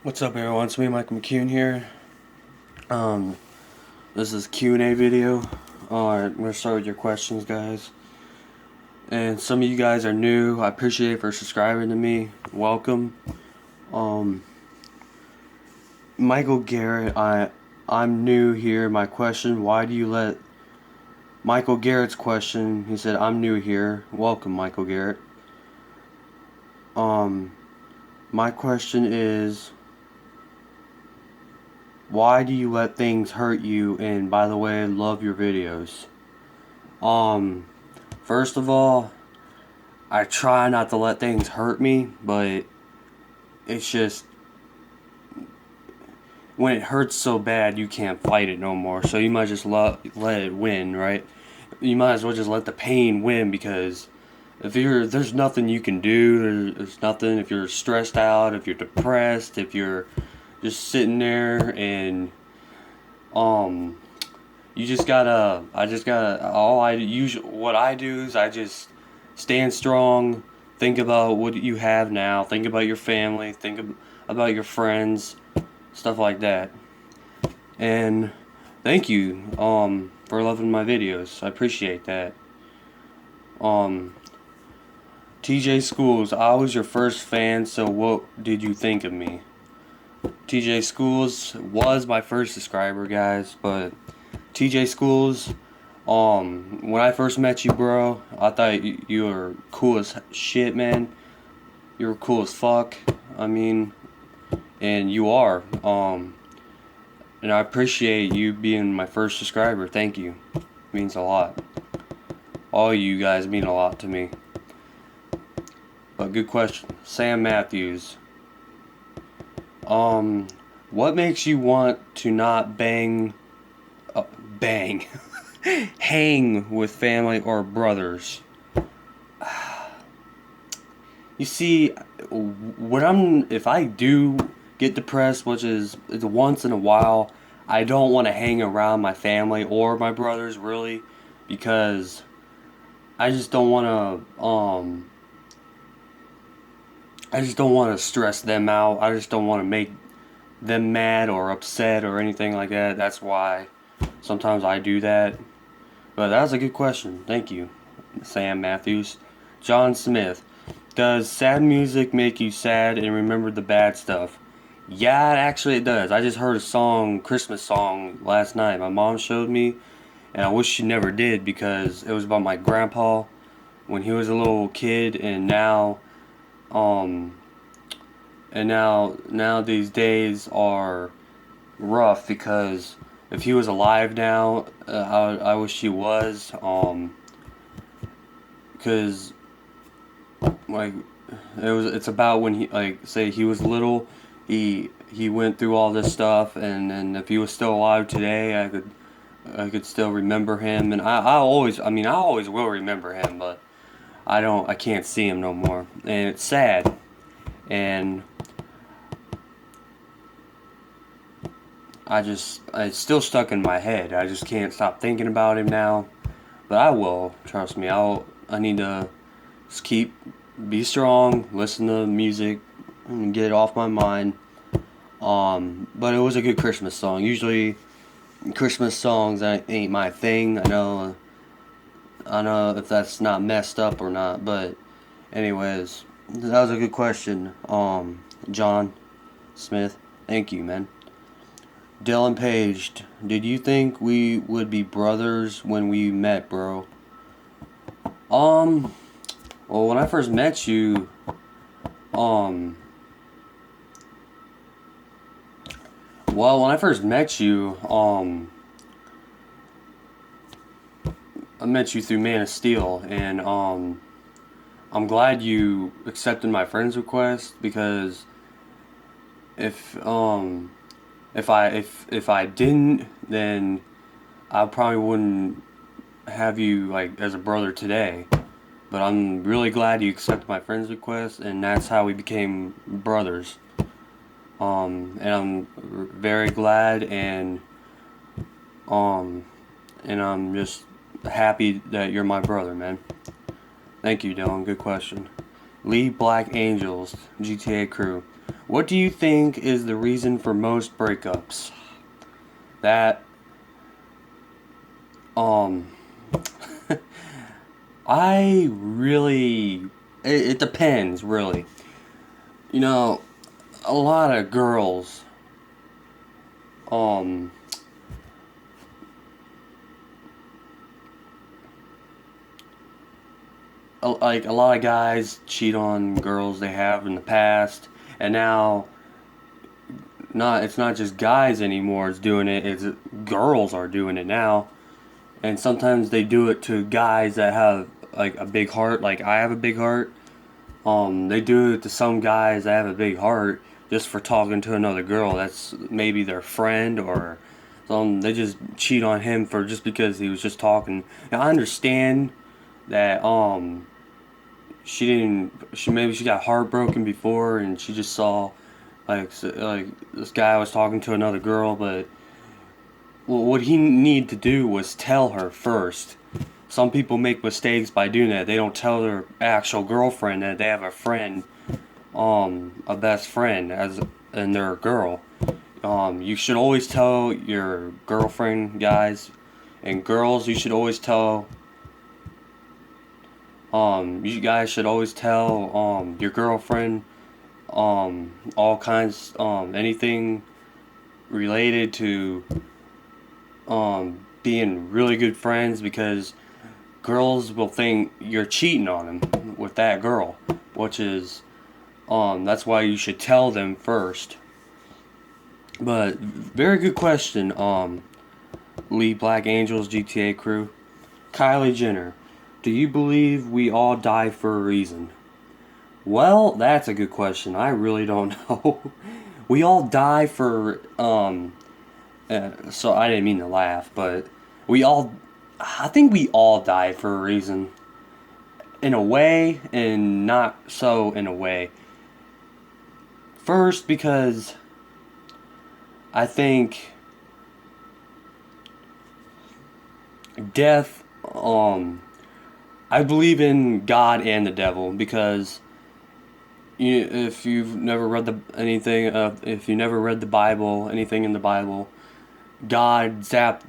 What's up, everyone? It's me, Michael McCune here. Um, this is Q&A video. Alright, I'm gonna start with your questions, guys. And some of you guys are new. I appreciate it for subscribing to me. Welcome. Um, Michael Garrett, I'm new here. My question: why do you let Michael Garrett's question? He said, "I'm new here." Welcome, Michael Garrett. Um, my question is, why do you let things hurt you? And by the way, love your videos. Um, First of all, I try not to let things hurt me, but it's just when it hurts so bad you can't fight it no more. So you might just let it win, right? You might as well just let the pain win, because there's nothing you can do. There's nothing if you're stressed out, if you're depressed, if you're just sitting there and um you just gotta I just gotta all I usually what I do is I just stand strong, think about what you have now, think about your family, about your friends, stuff like that. And thank you for loving my videos. I appreciate that. um TJ Schools, I was your first fan, so what did you think of me? TJ Schools was my first subscriber, guys, but TJ Schools, when I first met you, bro, I thought you were cool as shit, man. You were cool as fuck. I mean, and you are. And I appreciate you being my first subscriber. Thank you. It means a lot. All you guys mean a lot to me. But good question. Sam Matthews. Um, what makes you want to not bang, hang with family or brothers? You see, if I do get depressed, which is once in a while, I don't want to hang around my family or my brothers, really, because I just don't want I just don't want to stress them out. I just don't want to make them mad or upset or anything like that. That's why sometimes I do that. But that was a good question. Thank you, Sam Matthews. John Smith. Does sad music make you sad and remember the bad stuff? Yeah, actually it does. I just heard a Christmas song last night. My mom showed me, and I wish she never did, because it was about my grandpa when he was a little kid, and um, now these days are rough, because if he was alive now, I wish he was, because like it's about when he, like, say he was little, he went through all this stuff, and if he was still alive today, I could still remember him, and I always will remember him, but I can't see him no more, and it's sad, and it's still stuck in my head. I just can't stop thinking about him now, but I will, trust me. I need to just be strong, listen to music, and get it off my mind. But it was a good Christmas song. Usually, Christmas songs ain't my thing. I know if that's not messed up or not, but anyways, that was a good question. John Smith, thank you, man. Dylan Page, did you think we would be brothers when we met, bro? Um, well, when I first met you, um, when I first met you, I met you through Man of Steel, and I'm glad you accepted my friend's request, because if if I didn't, then I probably wouldn't have you like as a brother today. But I'm really glad you accepted my friend's request, and that's how we became brothers. And I'm very glad, um, and I'm just happy that you're my brother, man. Thank you, Dylan. Good question. Lee Black Angels, GTA crew. What do you think is the reason for most breakups? That, um, I really, it depends, really. You know, a lot of girls, um, like a lot of guys cheat on girls they have in the past, and now it's not just guys anymore. It's doing it. It's girls are doing it now, and sometimes they do it to guys that have like a big heart. Like I have a big heart. They do it to some guys that have a big heart just for talking to another girl. That's maybe their friend or they just cheat on him for just because he was just talking. Now I understand that she didn't she maybe she got heartbroken before and she just saw like this guy was talking to another girl, but well, what he needed to do was tell her first. Some people make mistakes by doing that. They don't tell their actual girlfriend that they have a friend, a best friend and they're a girl. You should always tell your girlfriend, guys, and girls. You should always tell. You guys should always tell your girlfriend all kinds anything related to being really good friends, because girls will think you're cheating on them with that girl, which is that's why you should tell them first. But very good question, Lee Black Angels GTA crew. Kylie Jenner, do you believe we all die for a reason? Well, that's a good question. I really don't know. We all die for so I didn't mean to laugh, but we all I think we all die for a reason. In a way and not so in a way. First, because I think death I believe in God and the devil, because if you've never read if you never read the Bible, anything in the Bible, God zapped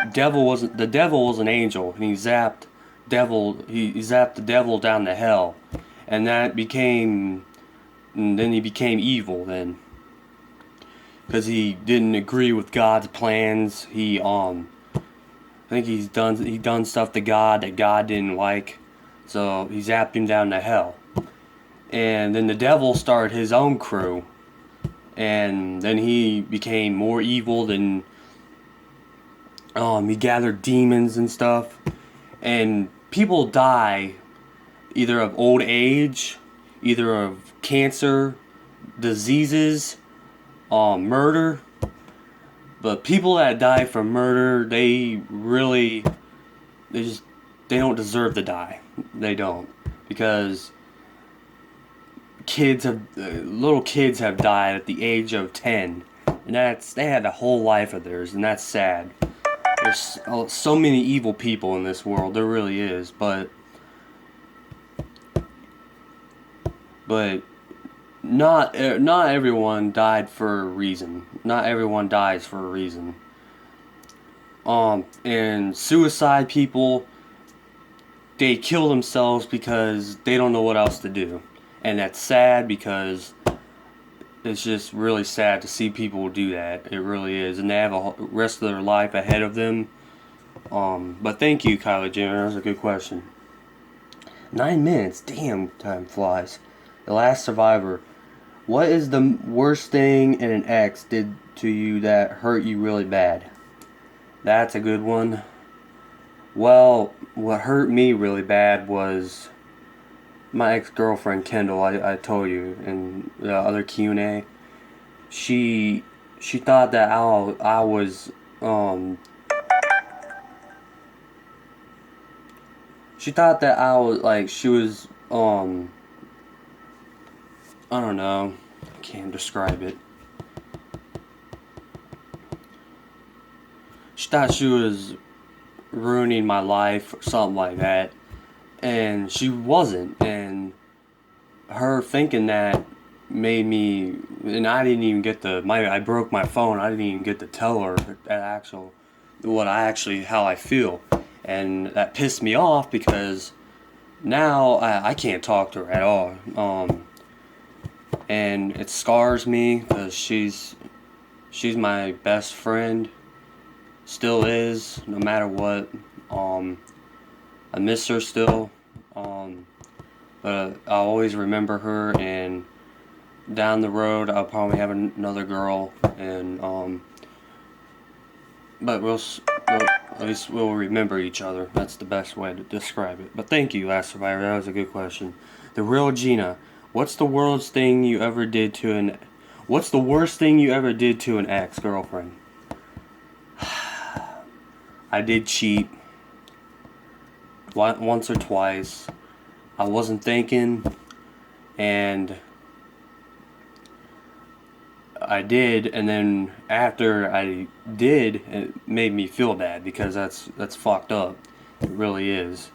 the devil was an angel, and he zapped the devil down to hell, and then he became evil then, because he didn't agree with God's plans. I think he done stuff to God that God didn't like, so he zapped him down to hell. And then the devil started his own crew, and then he became more evil than he gathered demons and stuff. And people die either of old age, either of cancer, diseases, murder. But people that die from murder, they don't deserve to die. They don't, because little kids have died at the age of 10, and they had a whole life of theirs, and that's sad. There's so many evil people in this world. There really is, but not everyone died for a reason. Not everyone dies for a reason. And suicide people, they kill themselves because they don't know what else to do, and that's sad, because it's just really sad to see people do that. It really is, and they have a rest of their life ahead of them. But thank you, Kylie Jenner. That was a good question. 9 minutes. Damn, time flies. The Last Survivor. What is the worst thing an ex did to you that hurt you really bad? That's a good one. Well, what hurt me really bad was my ex-girlfriend Kendall. I told you in the other Q&A. She thought that I was she thought that I was like she was I don't know. I can't describe it. She thought she was ruining my life or something like that. And she wasn't. And her thinking that made me, and I didn't even get I broke my phone. I didn't even get to tell her how I feel, and that pissed me off because now I can't talk to her at all. And it scars me because she's my best friend, still is, no matter what. I miss her still, but I always remember her, and down the road I'll probably have another girl, and but at least we'll remember each other. That's the best way to describe it. But thank you, Last Survivor. That was a good question. The Real Gina. What's the worst thing you ever did to an What's the worst thing you ever did to an ex-girlfriend? I did cheat once or twice. I wasn't thinking, and I did, and then after I did, it made me feel bad because that's fucked up. It really is.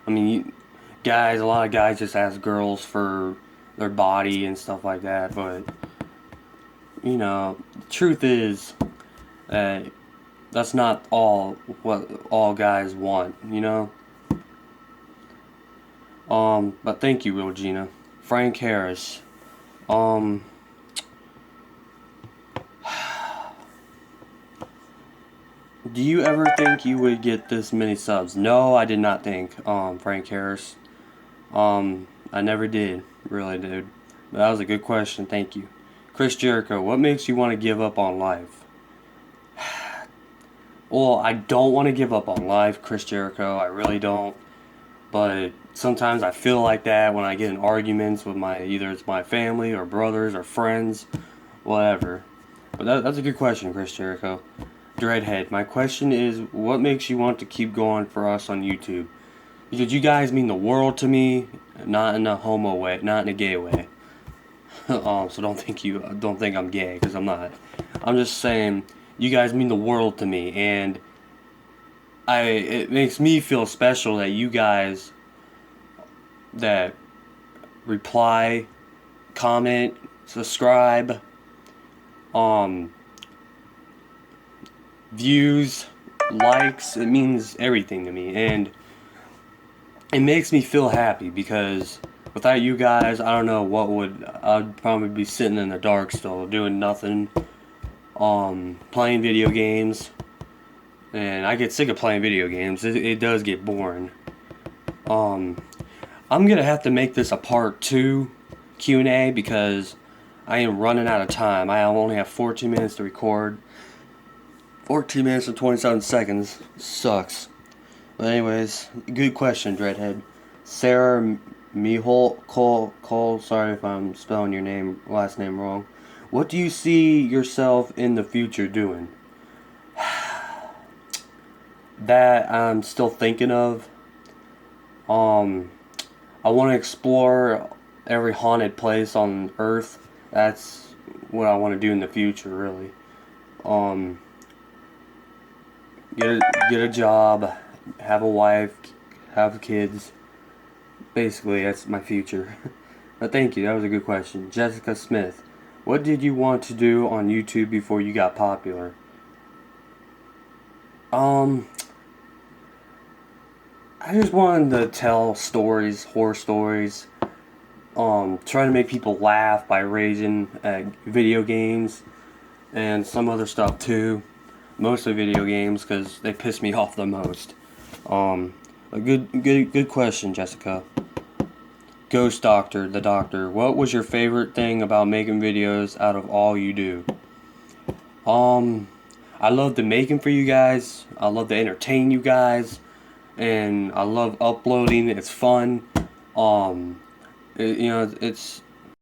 I mean, a lot of guys just ask girls for their body and stuff like that, but the truth is that that's not what all guys want, But thank you, Real Gina. Frank Harris. Do you ever think you would get this many subs? No, I did not think, Frank Harris. I never did, really, dude. But that was a good question, thank you. Chris Jericho, what makes you want to give up on life? Well, I don't want to give up on life, Chris Jericho. I really don't. But sometimes I feel like that when I get in arguments with either it's my family or brothers or friends, whatever. But that's a good question, Chris Jericho. Dreadhead, my question is, what makes you want to keep going for us on YouTube? Because you guys mean the world to me, not in a homo way, not in a gay way. So don't think I'm gay, because I'm not. I'm just saying, you guys mean the world to me, and it makes me feel special that you guys that reply, comment, subscribe, views, likes, it means everything to me, and it makes me feel happy because without you guys, I don't know I'd probably be sitting in the dark still, doing nothing, playing video games, and I get sick of playing video games. It does get boring. I'm gonna have to make this a part 2 Q&A because I am running out of time. I only have 14 minutes to record. 14 minutes and 27 seconds. Sucks. But anyways, good question, Dreadhead. Sarah Cole, sorry if I'm spelling your last name wrong. What do you see yourself in the future doing? That I'm still thinking of. I want to explore every haunted place on Earth. That's what I want to do in the future, really. Get a job, have a wife, have kids. Basically, that's my future. But thank you, that was a good question. Jessica Smith, what did you want to do on YouTube before you got popular? I just wanted to tell stories, horror stories. Try to make people laugh by raging at video games and some other stuff too. Mostly video games because they piss me off the most. A good question, Jessica. Ghost Doctor, the Doctor. What was your favorite thing about making videos out of all you do? I love the making for you guys. I love to entertain you guys. And I love uploading. It's fun. It's